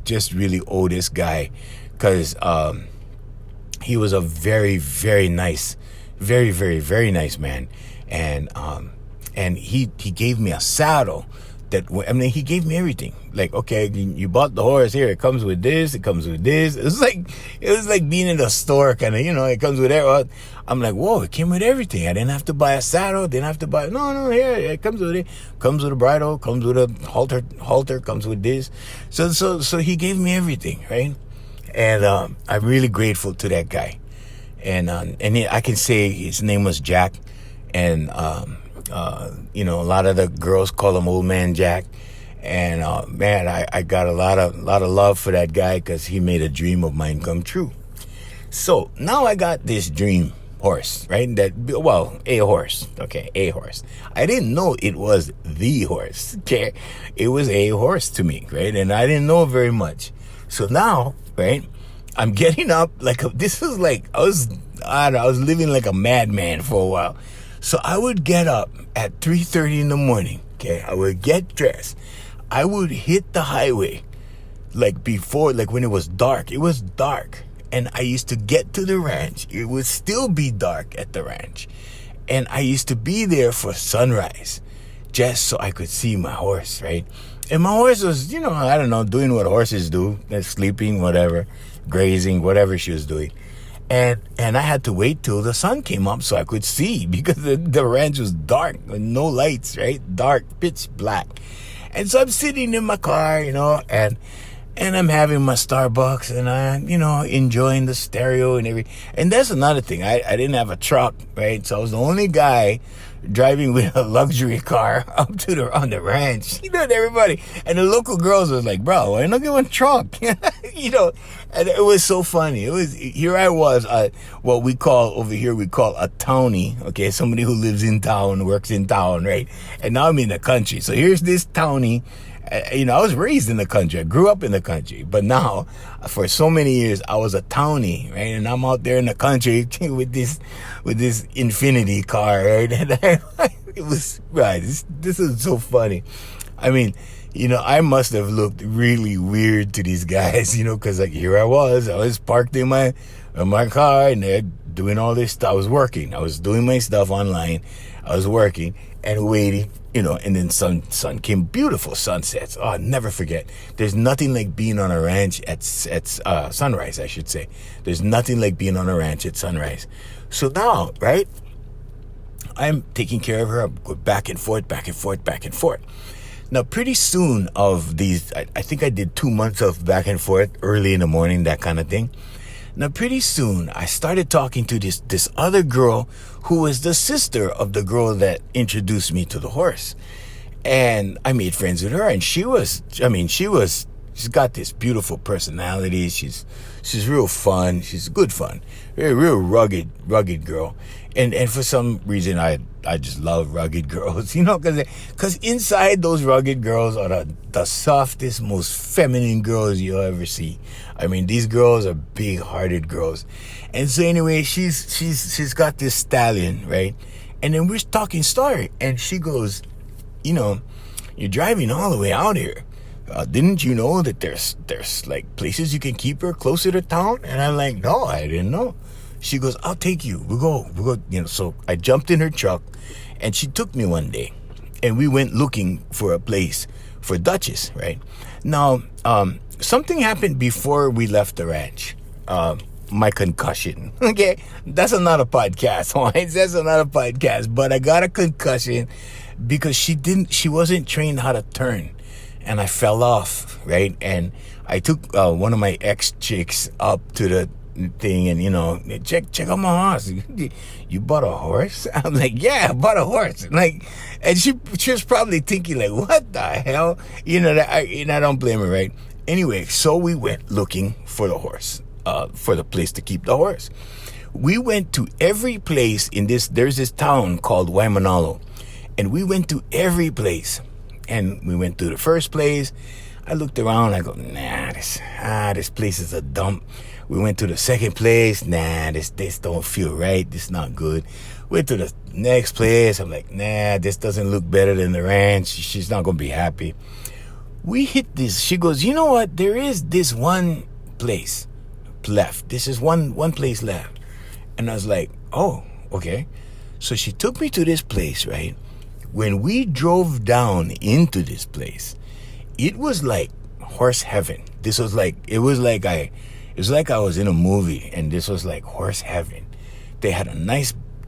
just really owe this guy, because he was a very, very nice, very, very, very nice man, and he gave me a saddle. He gave me everything. Like, okay, you bought the horse here. It comes with this. It comes with this. It was like being in a store, kind of. It comes with everything. I'm like, whoa! It came with everything. I didn't have to buy a saddle. Didn't have to buy. No. Here it comes with it. Comes with a bridle. Comes with a halter. Comes with this. So he gave me everything, right? And I'm really grateful to that guy. And I can say his name was Jack, and a lot of the girls call him Old Man Jack. And man, I got a lot of love for that guy, because he made a dream of mine come true. So now I got this dream horse, right? A horse. Okay, a horse. I didn't know it was the horse. Okay, it was a horse to me, right? And I didn't know very much. So now, right, I'm getting up I was living like a madman for a while. So I would get up at 3:30 in the morning, okay? I would get dressed. I would hit the highway when it was dark. It was dark. And I used to get to the ranch. It would still be dark at the ranch. And I used to be there for sunrise, just so I could see my horse, right? And my horse was, I don't know, doing what horses do. Sleeping, whatever, grazing, whatever she was doing. And I had to wait till the sun came up so I could see, because the ranch was dark, no lights, right? Dark, pitch black. And so I'm sitting in my car, and I'm having my Starbucks, and I, enjoying the stereo and everything. And that's another thing. I didn't have a truck, right? So I was the only guy driving with a luxury car up to on the ranch, and everybody, and the local girls was like, bro, why not get one truck? And it was so funny. Here I was, what we call over here, we call a townie, okay? Somebody who lives in town, works in town, right? And now I'm in the country. So here's this townie. I was raised in the country. I grew up in the country. But now, for so many years, I was a townie, right? And I'm out there in the country with this Infinity car, right? And it was, right, this is so funny. I mean, I must have looked really weird to these guys, because here I was parked in my car, and they're doing all this stuff. I was working. I was doing my stuff online. I was working and waiting. And then sun came, beautiful sunsets. Oh, I'll never forget. There's nothing like being on a ranch at sunrise, I should say. There's nothing like being on a ranch at sunrise. So now, right, I'm taking care of her. I'm going back and forth, back and forth, back and forth. Now, pretty soon of these, I think I did 2 months of back and forth, early in the morning, that kind of thing. Now, pretty soon, I started talking to this other girl who was the sister of the girl that introduced me to the horse. And I made friends with her, and she's got this beautiful personality. She's real fun. She's good fun. Real rugged girl. And for some reason, I just love rugged girls, because inside those rugged girls are the softest, most feminine girls you'll ever see. I mean, these girls are big-hearted girls. And so anyway, she's got this stallion, right? And then we're talking story, and she goes, you're driving all the way out here. Didn't you know that there's like places you can keep her closer to town? And I'm like, no, I didn't know. She goes, I'll take you. We'll go. So I jumped in her truck, and she took me one day, and we went looking for a place for Duchess, right? Now, something happened before we left the ranch. My concussion. Okay, that's another podcast. That's another podcast. But I got a concussion because she wasn't trained how to turn, and I fell off, right? And I took one of my ex-chicks up to the thing, and check out my horse. You bought a horse? I'm like, yeah, I bought a horse. And she was probably thinking like, what the hell? I don't blame her, right? Anyway, so we went looking for the horse, for the place to keep the horse. We went to every place there's this town called Waimanalo, and we went to every place. And we went to the first place. I looked around, I go, nah, this place is a dump. We went to the second place. Nah, this don't feel right. This not good. Went to the next place. I'm like, nah, this doesn't look better than the ranch. She's not going to be happy. We hit this. She goes, you know what? There is this one place left. This is one place left. And I was like, oh, okay. So she took me to this place, right? When we drove down into this place, it was like horse heaven. It was like I was in a movie, and this was like horse heaven. They had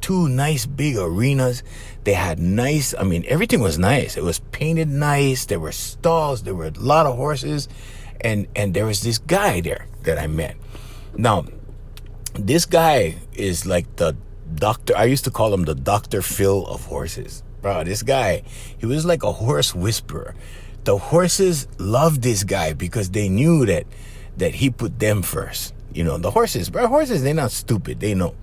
two nice big arenas. They had everything was nice. It was painted nice. There were stalls. There were a lot of horses, and there was this guy there that I met. Now, this guy is like the doctor. I used to call him the Dr. Phil of horses. Bro, this guy, he was like a horse whisperer. The horses loved this guy because they knew that he put them first. The horses, they're not stupid. They know.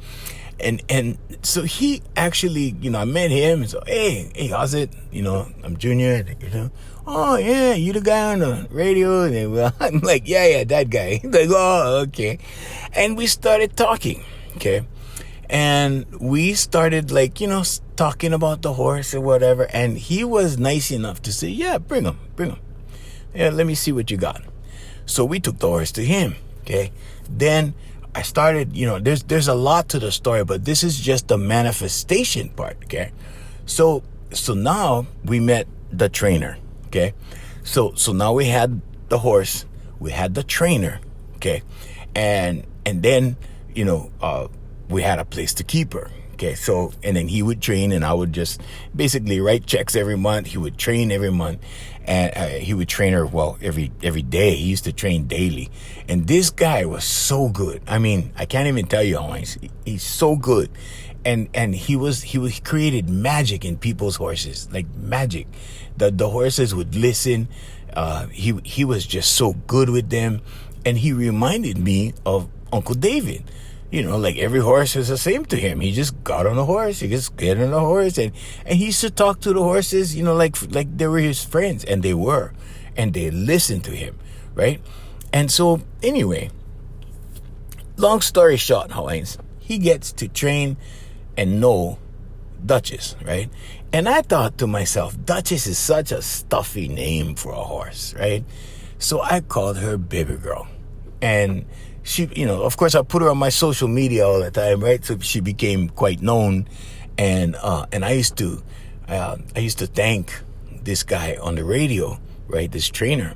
And so he actually, I met him. And so, hey, how's it? I'm Junior. Oh, yeah, you the guy on the radio? And I'm like, yeah, that guy. Like, oh, okay. And we started talking, okay? And we started talking about the horse or whatever. And he was nice enough to say, yeah, bring him. Yeah, let me see what you got. So we took the horse to him, okay? Then I started, there's a lot to the story, but this is just the manifestation part, okay? So now we met the trainer, okay? So now we had the horse, we had the trainer, okay? And then, we had a place to keep her. Okay, so, and then he would train, and I would just basically write checks every month. He would train every month, and he would train her, every day. He used to train daily. And this guy was so good. I mean, I can't even tell you how he's so good. and he created magic in people's horses, like magic. The horses would listen. He was just so good with them, and he reminded me of Uncle David. Like every horse is the same to him. He just got on a horse. He just get on a horse, and he used to talk to the horses, like they were his friends, and they were, and they listened to him, right? And so anyway, long story short, Hawaiians, he gets to train and know Duchess, right? And I thought to myself, Duchess is such a stuffy name for a horse, right? So I called her Baby Girl, and she, of course, I put her on my social media all the time, right? So she became quite known, and I used to thank this guy on the radio, right? This trainer,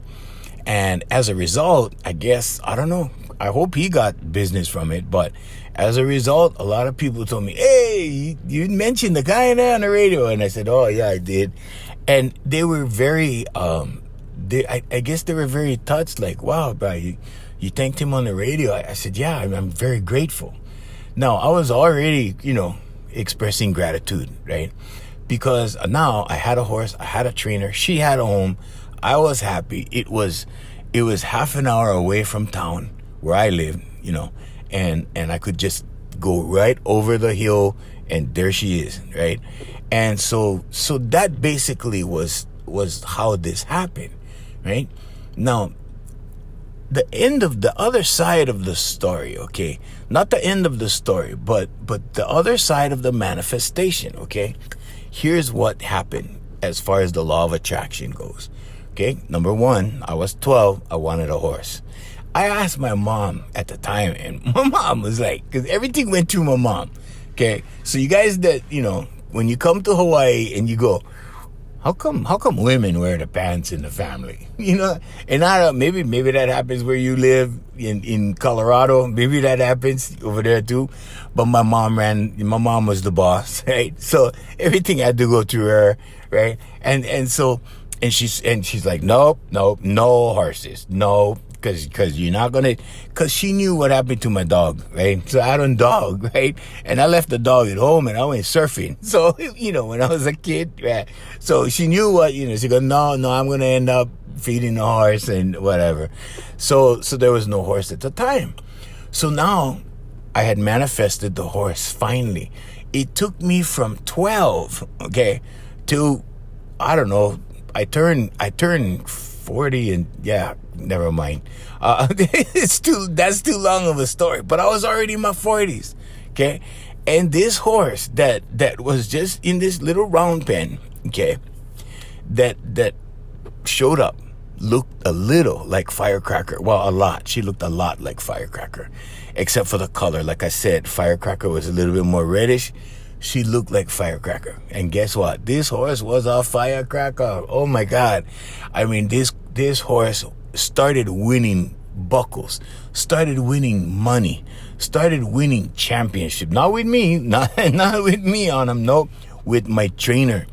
and as a result, I guess, I don't know, I hope he got business from it, but as a result, a lot of people told me, "Hey, you mentioned the guy there on the radio," and I said, "Oh yeah, I did," and they were very, I guess they were very touched, like, "Wow, bro, you thanked him on the radio." I said, "Yeah, I'm very grateful." Now, I was already, expressing gratitude, right? Because now I had a horse, I had a trainer, she had a home, I was happy. It was half an hour away from town where I lived, and I could just go right over the hill, and there she is, right? And so that basically was how this happened, right? Now, the other side of the story, okay? Not the end of the story, but the other side of the manifestation, okay? Here's what happened as far as the law of attraction goes, okay? Number one, I was 12, I wanted a horse. I asked my mom at the time, and my mom was like, because everything went through my mom, okay? So you guys that, when you come to Hawaii and you go, how come women wear the pants in the family? And I don't, maybe that happens where you live in Colorado. Maybe that happens over there too. But my mom was the boss, right? So everything had to go through her, right? And she's like, nope, no horses, no. Because you're not gonna, because she knew what happened to my dog, right? So I don't dog, right? And I left the dog at home and I went surfing. So, when I was a kid, right? So she knew what, she goes, no, I'm gonna end up feeding the horse and whatever. So there was no horse at the time. So now I had manifested the horse finally. It took me from 12, okay, to, I don't know, I turned 40, and yeah, never mind. That's too long of a story. But I was already in my 40s, okay? And this horse that was just in this little round pen, okay, that showed up, looked a little like Firecracker. Well, a lot. She looked a lot like Firecracker, except for the color. Like I said, Firecracker was a little bit more reddish. She looked like Firecracker. And guess what? This horse was a firecracker. Oh my God. I mean, this horse started winning buckles, started winning money, started winning championship. Not with me, not with me on him, no, with my trainer.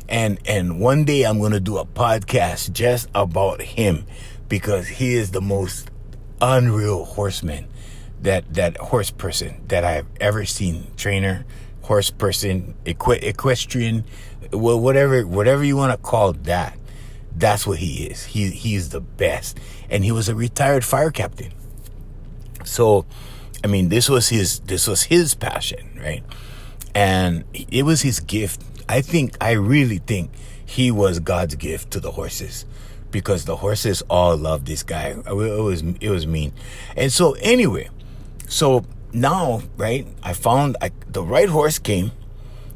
And one day I'm going to do a podcast just about him, because he is the most unreal horseman, that horse person that I've ever seen. Trainer, horse person, equestrian, well, whatever you want to call that. That's what he is. He's the best. And he was a retired fire captain. So, I mean, this was his passion, right? And it was his gift. I really think he was God's gift to the horses, because the horses all loved this guy. It was mean. And so anyway, so now, right, I found the right horse came,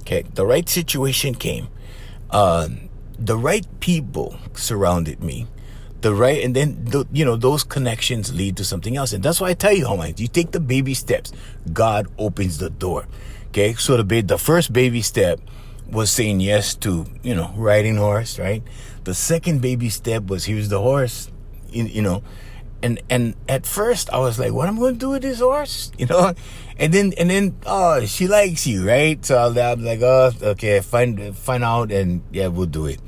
okay, the right situation came, the right people surrounded me, and then those connections lead to something else. And that's why I tell you, Hawaiians, you take the baby steps, God opens the door. Okay, so the first baby step was saying yes to riding horse, right? The second baby step was, here's the horse, and at first I was like, what am I going to do with this horse, and then oh, she likes you, right? So I'm like, oh, okay, find out, and yeah, we'll do it.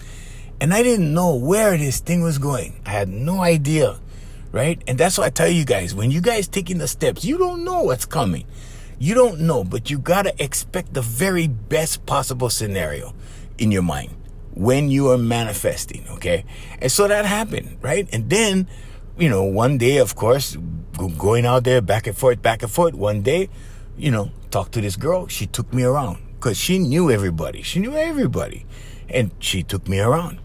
And I didn't know where this thing was going. I had no idea, right? And that's why I tell you guys, when you guys taking the steps, you don't know what's coming. You don't know, but you got to expect the very best possible scenario in your mind when you are manifesting, okay? And so that happened, right? And then, one day, of course, going out there back and forth, one day, talked to this girl. She took me around because she knew everybody. And she took me around.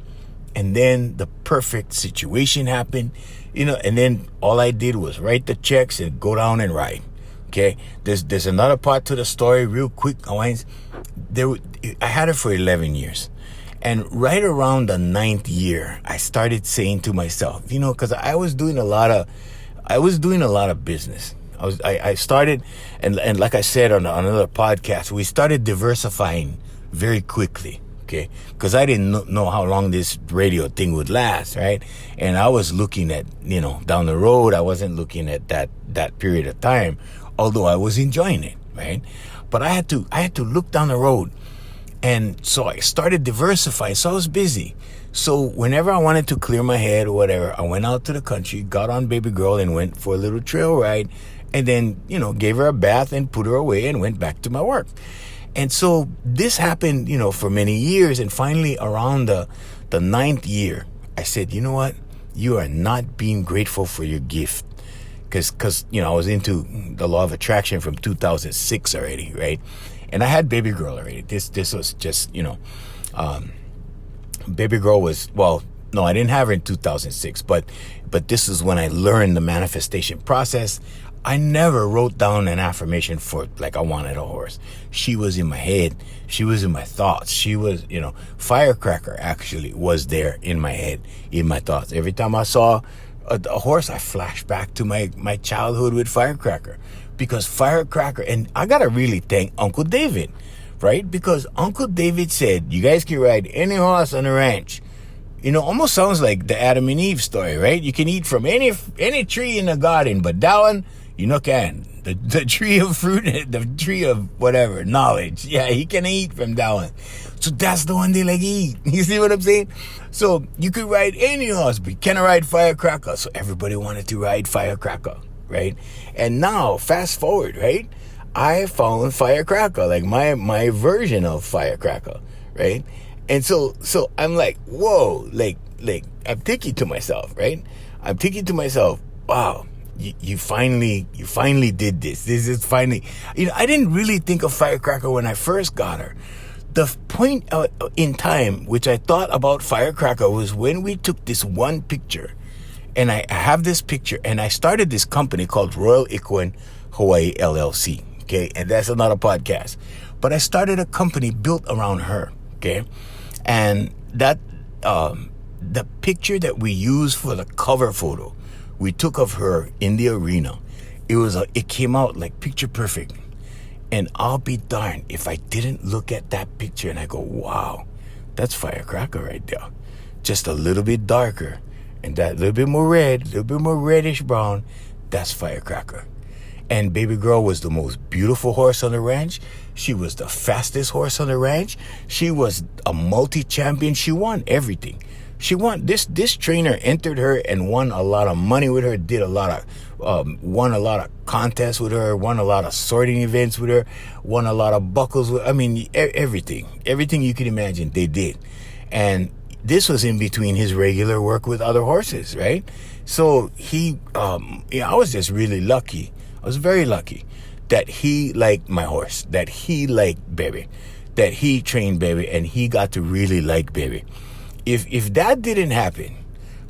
And then the perfect situation happened, and then all I did was write the checks and go down and ride. Okay, there's another part to the story, real quick, Hawaiians. I had her for 11 years. And right around the 9th year, I started saying to myself, because I was doing a lot of business. I started, and like I said on another podcast, we started diversifying very quickly. Okay, because I didn't know how long this radio thing would last, right? And I was looking at, down the road. I wasn't looking at that period of time, although I was enjoying it, right? But I had to look down the road. And so I started diversifying. So I was busy. So whenever I wanted to clear my head or whatever, I went out to the country, got on baby girl and went for a little trail ride, and then, gave her a bath and put her away and went back to my work. And so this happened, for many years. And finally, around the 9th year, I said, you know what? You are not being grateful for your gift. Because I was into the law of attraction from 2006 already, right? And I had baby girl already. This was just, baby girl was, no, I didn't have her in 2006. But this is when I learned the manifestation process. I never wrote down an affirmation for like I wanted a horse. She was in my head. She was in my thoughts. She was, Firecracker actually was there in my head, in my thoughts. Every time I saw a horse, I flashed back to my childhood with Firecracker. Because Firecracker, and I got to really thank Uncle David, right? Because Uncle David said, you guys can ride any horse on the ranch. Almost sounds like the Adam and Eve story, right? You can eat from any tree in the garden, but that one, can. The tree of fruit, the tree of whatever, knowledge. Yeah, he can eat from that one. So that's the one they like eat. You see what I'm saying? So you could ride any horse, but you can't ride Firecracker. So everybody wanted to ride Firecracker, right? And now, fast forward, right? I found Firecracker, like my version of Firecracker, right? And so I'm like, whoa, like I'm thinking to myself, right? I'm thinking to myself, wow. You finally did this. This is finally, I didn't really think of Firecracker when I first got her. The point in time which I thought about Firecracker was when we took this one picture, and I have this picture, and I started this company called Royal Equine Hawaii LLC. Okay, and that's another podcast. But I started a company built around her. Okay, and that the picture that we used for the cover photo we took of her in the arena, it came out like picture perfect. And I'll be darned if I didn't look at that picture and I go, wow, that's Firecracker right there. Just a little bit darker. And that little bit more red, a little bit more reddish brown, that's Firecracker. And baby girl was the most beautiful horse on the ranch. She was the fastest horse on the ranch. She was a multi-champion. She won everything. She won. This trainer entered her and won a lot of money with her. Won a lot of contests with her. Won a lot of sorting events with her. Won a lot of buckles with. Everything you could imagine they did. And this was in between his regular work with other horses, right? So I was just really lucky. I was very lucky that he liked my horse, that he liked Baby, that he trained Baby, and he got to really like Baby. If that didn't happen,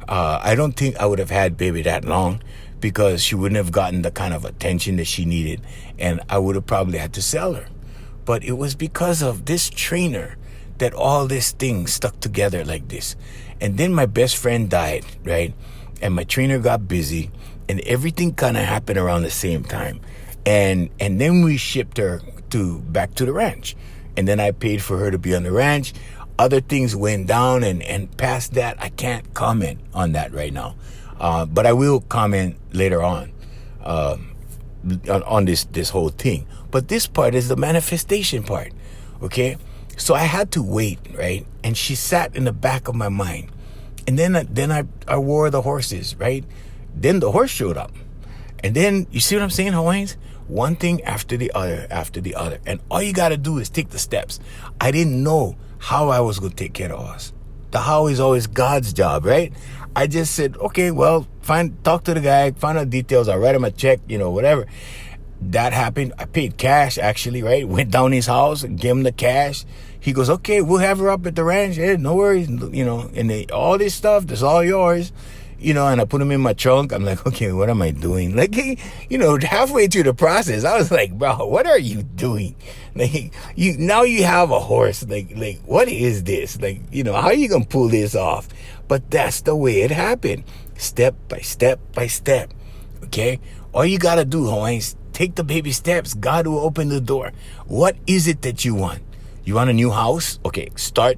I don't think I would have had Baby that long, because she wouldn't have gotten the kind of attention that she needed, and I would have probably had to sell her. But it was because of this trainer that all this thing stuck together like this. And then my best friend died, right? And my trainer got busy, and everything kind of happened around the same time. And then we shipped her back to the ranch. And then I paid for her to be on the ranch. Other things went down, and past that, I can't comment on that right now. But I will comment later on this whole thing. But this part is the manifestation part, okay? So I had to wait, right? And she sat in the back of my mind. And then I wore the horses, right? Then the horse showed up. And then, you see what I'm saying, Hawaiians? one thing after the other, and all you got to do is take the steps. I didn't know how I was going to take care of us. The how is always God's job, right? I just said, okay, well, talk to the guy, find out details. I write him a check, whatever. That happened. I paid cash, actually, right? Went down his house and gave him the cash. He goes, okay, we'll have her up at the ranch. Yeah, no worries. And all this stuff, that's all yours. And I put him in my trunk. I'm like, okay, what am I doing? Like, halfway through the process, I was like, bro, what are you doing? Like, now you have a horse. Like, what is this? Like, how are you going to pull this off? But that's the way it happened. Step by step by step. Okay? All you got to do, Hawaiians, take the baby steps. God will open the door. What is it that you want? You want a new house? Okay, start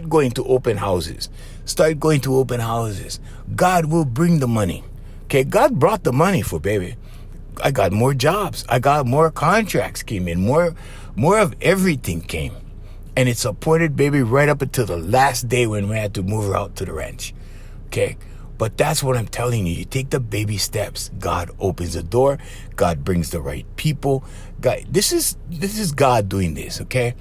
going to open houses. Start going to open houses. God will bring the money. Okay, God brought the money for baby. I got more jobs. I got more contracts came in. More of everything came. And it supported baby right up until the last day when we had to move her out to the ranch. Okay? But that's what I'm telling you. You take the baby steps. God opens the door. God brings the right people. God, this is God doing this, okay?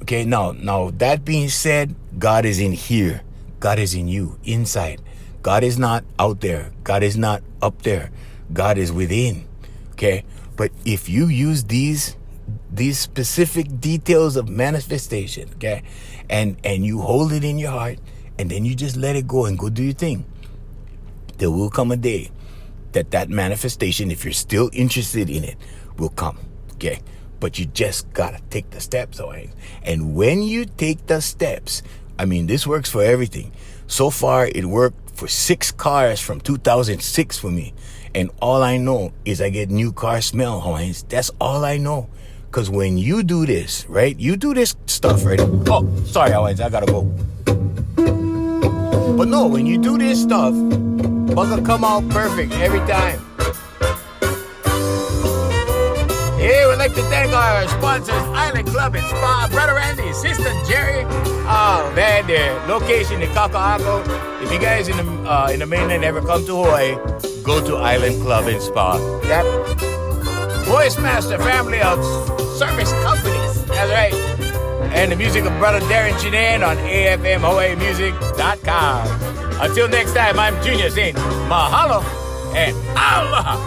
Okay, now that being said, God is in here. God is in you, inside. God is not out there. God is not up there. God is within. Okay? But if you use these specific details of manifestation, okay, and you hold it in your heart, and then you just let it go and go do your thing, there will come a day that manifestation, if you're still interested in it, will come. Okay? But you just gotta take the steps, alright? And when you take the steps, this works for everything. So far, it worked for 6 cars from 2006 for me. And all I know is I get new car smell, Hawaiians. That's all I know. Because when you do this, right? You do this stuff, right? Oh, sorry, Hawaiians, I gotta go. But no, when you do this stuff, bug'll come out perfect every time. Hey, we'd like to thank our sponsors, Island Club and Spa, Brother Randy, Sister Jerry. Oh man, their location in Kaka'ako. If you guys in the mainland ever come to Hawaii, go to Island Club and Spa. Yep. Voice Master family of service companies. That's right. And the music of Brother Darren Chinan on AFMHawaiiMusic.com. Until next time, I'm Junior saying mahalo and aloha.